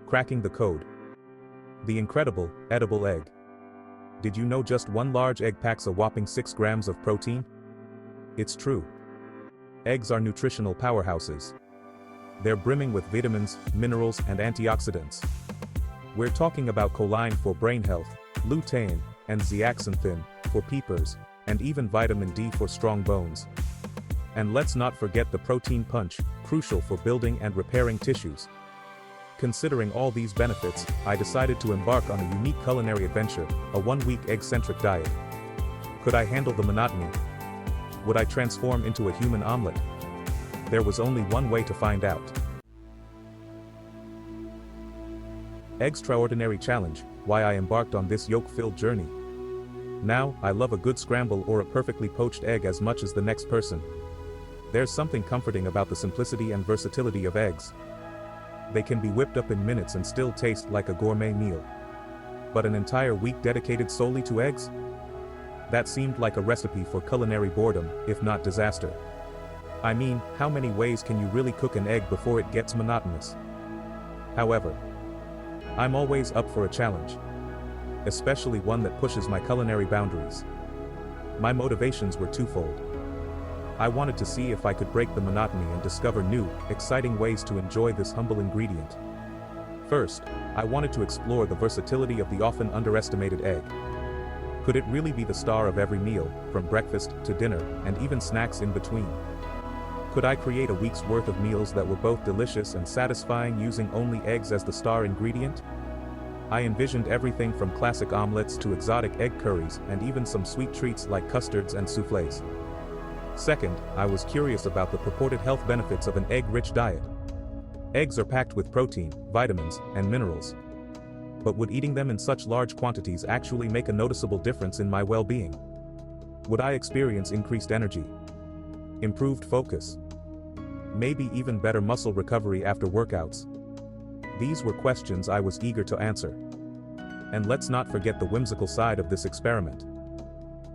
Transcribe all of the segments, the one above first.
Cracking the code. The incredible, edible egg. Did you know just one large egg packs a whopping 6 grams of protein? It's true. Eggs are nutritional powerhouses. They're brimming with vitamins, minerals, and antioxidants. We're talking about choline for brain health, lutein, and zeaxanthin for peepers, and even vitamin D for strong bones. And let's not forget the protein punch, crucial for building and repairing tissues. Considering all these benefits, I decided to embark on a unique culinary adventure, a one-week egg-centric diet. Could I handle the monotony? Would I transform into a human omelet? There was only one way to find out. Extraordinary challenge, why I embarked on this yolk-filled journey. Now, I love a good scramble or a perfectly poached egg as much as the next person. There's something comforting about the simplicity and versatility of eggs. They can be whipped up in minutes and still taste like a gourmet meal. But an entire week dedicated solely to eggs? That seemed like a recipe for culinary boredom, if not disaster. I mean, how many ways can you really cook an egg before it gets monotonous? However, I'm always up for a challenge. Especially one that pushes my culinary boundaries. My motivations were twofold. I wanted to see if I could break the monotony and discover new, exciting ways to enjoy this humble ingredient. First, I wanted to explore the versatility of the often underestimated egg. Could it really be the star of every meal, from breakfast to dinner, and even snacks in between? Could I create a week's worth of meals that were both delicious and satisfying using only eggs as the star ingredient? I envisioned everything from classic omelets to exotic egg curries and even some sweet treats like custards and soufflés. Second, I was curious about the purported health benefits of an egg-rich diet. Eggs are packed with protein, vitamins, and minerals. But would eating them in such large quantities actually make a noticeable difference in my well-being? Would I experience increased energy, improved focus, maybe even better muscle recovery after workouts? These were questions I was eager to answer. And let's not forget the whimsical side of this experiment.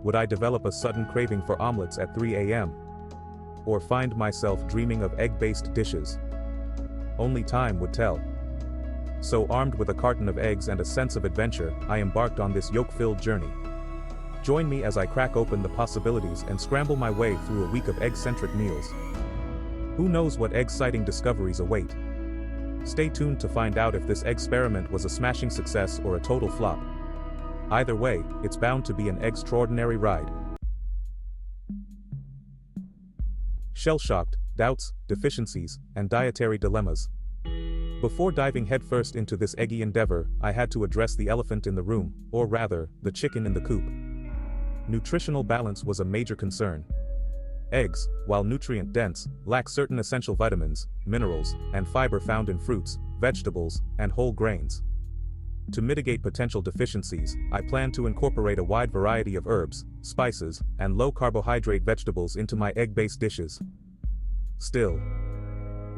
Would I develop a sudden craving for omelets at 3 a.m.? Or find myself dreaming of egg-based dishes? Only time would tell. So armed with a carton of eggs and a sense of adventure, I embarked on this yolk-filled journey. Join me as I crack open the possibilities and scramble my way through a week of egg-centric meals. Who knows what exciting discoveries await? Stay tuned to find out if this experiment was a smashing success or a total flop. Either way, it's bound to be an extraordinary ride. Shell-shocked, doubts, deficiencies, and dietary dilemmas. Before diving headfirst into this eggy endeavor, I had to address the elephant in the room, or rather, the chicken in the coop. Nutritional balance was a major concern. Eggs, while nutrient-dense, lack certain essential vitamins, minerals, and fiber found in fruits, vegetables, and whole grains. To mitigate potential deficiencies, I plan to incorporate a wide variety of herbs, spices, and low-carbohydrate vegetables into my egg-based dishes. Still,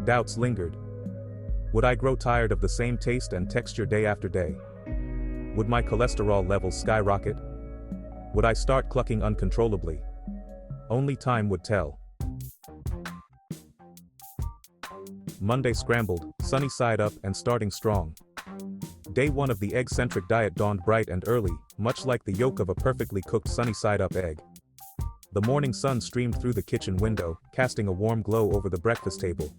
doubts lingered. Would I grow tired of the same taste and texture day after day? Would my cholesterol levels skyrocket? Would I start clucking uncontrollably? Only time would tell. Monday scrambled, sunny side up and starting strong. Day one of the egg-centric diet dawned bright and early, much like the yolk of a perfectly cooked sunny-side-up egg. The morning sun streamed through the kitchen window, casting a warm glow over the breakfast table.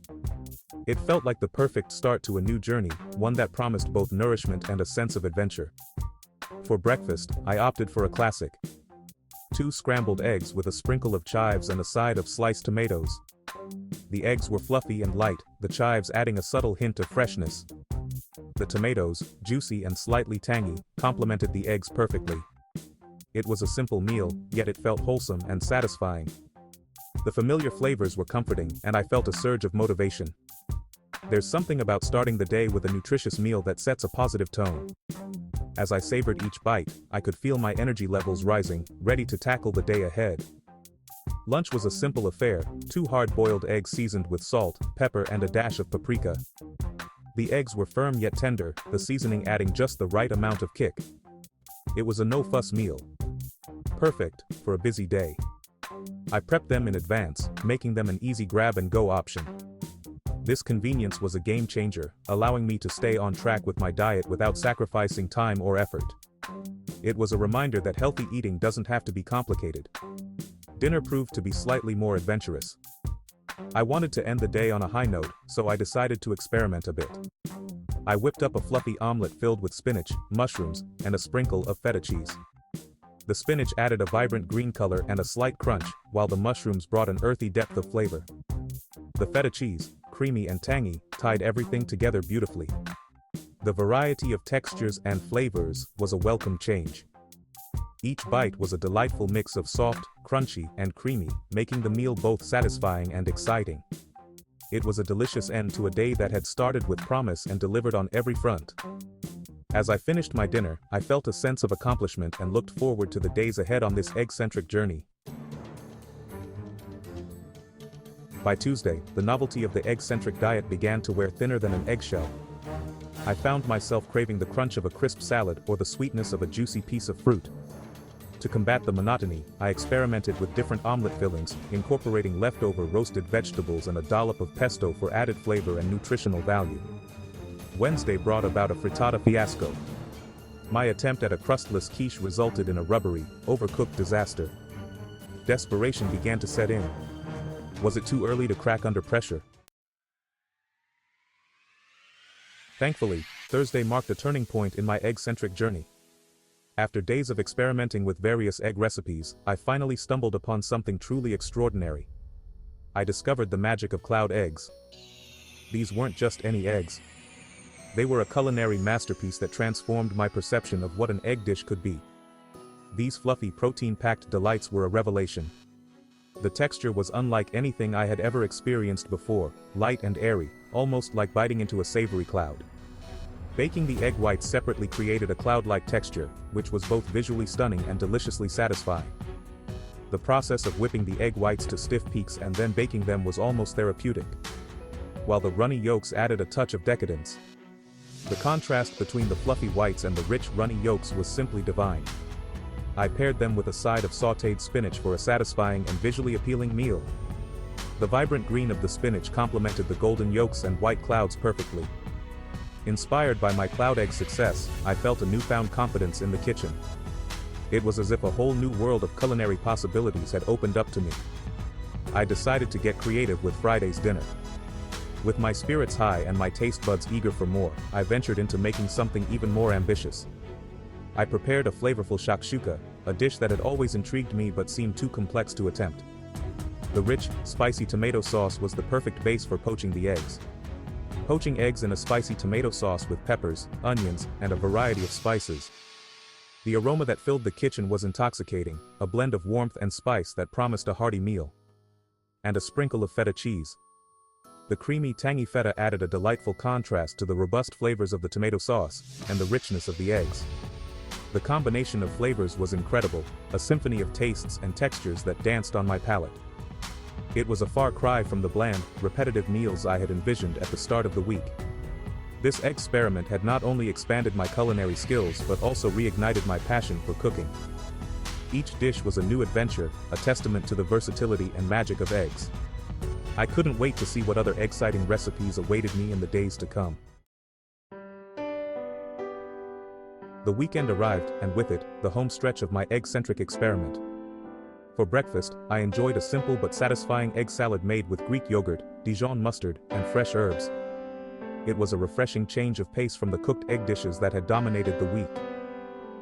It felt like the perfect start to a new journey, one that promised both nourishment and a sense of adventure. For breakfast, I opted for a classic. 2 scrambled eggs with a sprinkle of chives and a side of sliced tomatoes. The eggs were fluffy and light, the chives adding a subtle hint of freshness. The tomatoes, juicy and slightly tangy, complemented the eggs perfectly. It was a simple meal, yet it felt wholesome and satisfying. The familiar flavors were comforting, and I felt a surge of motivation. There's something about starting the day with a nutritious meal that sets a positive tone. As I savored each bite, I could feel my energy levels rising, ready to tackle the day ahead. Lunch was a simple affair, 2 hard-boiled eggs seasoned with salt, pepper and a dash of paprika. The eggs were firm yet tender, the seasoning adding just the right amount of kick. It was a no-fuss meal. Perfect for a busy day. I prepped them in advance, making them an easy grab-and-go option. This convenience was a game changer, allowing me to stay on track with my diet without sacrificing time or effort. It was a reminder that healthy eating doesn't have to be complicated. Dinner proved to be slightly more adventurous. I wanted to end the day on a high note, so I decided to experiment a bit. I whipped up a fluffy omelet filled with spinach, mushrooms, and a sprinkle of feta cheese. The spinach added a vibrant green color and a slight crunch, while the mushrooms brought an earthy depth of flavor. The feta cheese, creamy and tangy, tied everything together beautifully. The variety of textures and flavors was a welcome change. Each bite was a delightful mix of soft, crunchy, and creamy, making the meal both satisfying and exciting. It was a delicious end to a day that had started with promise and delivered on every front. As I finished my dinner, I felt a sense of accomplishment and looked forward to the days ahead on this egg-centric journey. By Tuesday, the novelty of the egg-centric diet began to wear thinner than an eggshell. I found myself craving the crunch of a crisp salad or the sweetness of a juicy piece of fruit. To combat the monotony, I experimented with different omelet fillings, incorporating leftover roasted vegetables and a dollop of pesto for added flavor and nutritional value. Wednesday brought about a frittata fiasco. My attempt at a crustless quiche resulted in a rubbery, overcooked disaster. Desperation began to set in. Was it too early to crack under pressure? Thankfully, Thursday marked a turning point in my egg-centric journey. After days of experimenting with various egg recipes, I finally stumbled upon something truly extraordinary. I discovered the magic of cloud eggs. These weren't just any eggs. They were a culinary masterpiece that transformed my perception of what an egg dish could be. These fluffy, protein-packed delights were a revelation. The texture was unlike anything I had ever experienced before, light and airy, almost like biting into a savory cloud. Baking the egg whites separately created a cloud-like texture, which was both visually stunning and deliciously satisfying. The process of whipping the egg whites to stiff peaks and then baking them was almost therapeutic. While the runny yolks added a touch of decadence. The contrast between the fluffy whites and the rich, runny yolks was simply divine. I paired them with a side of sautéed spinach for a satisfying and visually appealing meal. The vibrant green of the spinach complemented the golden yolks and white clouds perfectly. Inspired by my cloud egg success, I felt a newfound confidence in the kitchen. It was as if a whole new world of culinary possibilities had opened up to me. I decided to get creative with Friday's dinner. With my spirits high and my taste buds eager for more, I ventured into making something even more ambitious. I prepared a flavorful shakshuka, a dish that had always intrigued me but seemed too complex to attempt. The rich, spicy tomato sauce was the perfect base for poaching the eggs. Poaching eggs in a spicy tomato sauce with peppers, onions, and a variety of spices. The aroma that filled the kitchen was intoxicating, a blend of warmth and spice that promised a hearty meal. And a sprinkle of feta cheese. The creamy, tangy feta added a delightful contrast to the robust flavors of the tomato sauce and the richness of the eggs. The combination of flavors was incredible, a symphony of tastes and textures that danced on my palate. It was a far cry from the bland, repetitive meals I had envisioned at the start of the week. This experiment had not only expanded my culinary skills but also reignited my passion for cooking. Each dish was a new adventure, a testament to the versatility and magic of eggs. I couldn't wait to see what other exciting recipes awaited me in the days to come. The weekend arrived, and with it, the home stretch of my egg-centric experiment. For breakfast, I enjoyed a simple but satisfying egg salad made with Greek yogurt, Dijon mustard, and fresh herbs. It was a refreshing change of pace from the cooked egg dishes that had dominated the week.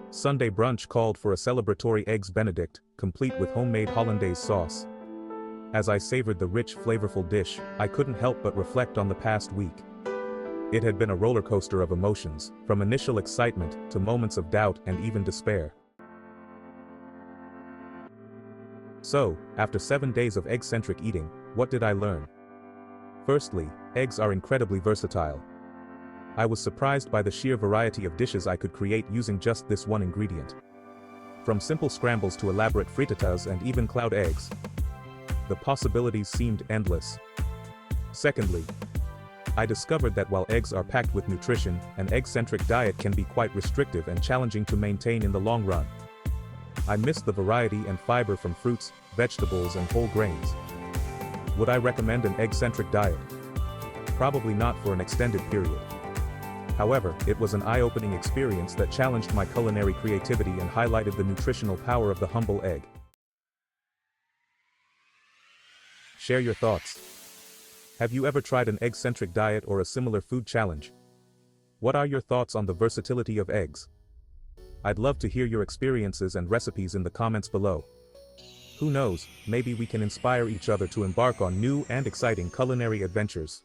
Sunday brunch called for a celebratory Eggs Benedict, complete with homemade hollandaise sauce. As I savored the rich, flavorful dish, I couldn't help but reflect on the past week. It had been a roller coaster of emotions, from initial excitement to moments of doubt and even despair. So, after 7 days of egg-centric eating, what did I learn? Firstly, eggs are incredibly versatile. I was surprised by the sheer variety of dishes I could create using just this one ingredient. From simple scrambles to elaborate frittatas and even cloud eggs. The possibilities seemed endless. Secondly, I discovered that while eggs are packed with nutrition, an egg-centric diet can be quite restrictive and challenging to maintain in the long run. I missed the variety and fiber from fruits, vegetables, and whole grains. Would I recommend an egg-centric diet? probably not for an extended period. However, it was an eye-opening experience that challenged my culinary creativity and highlighted the nutritional power of the humble egg. Share your thoughts. Have you ever tried an egg-centric diet or a similar food challenge? What are your thoughts on the versatility of eggs? I'd love to hear your experiences and recipes in the comments below. Who knows, maybe we can inspire each other to embark on new and exciting culinary adventures.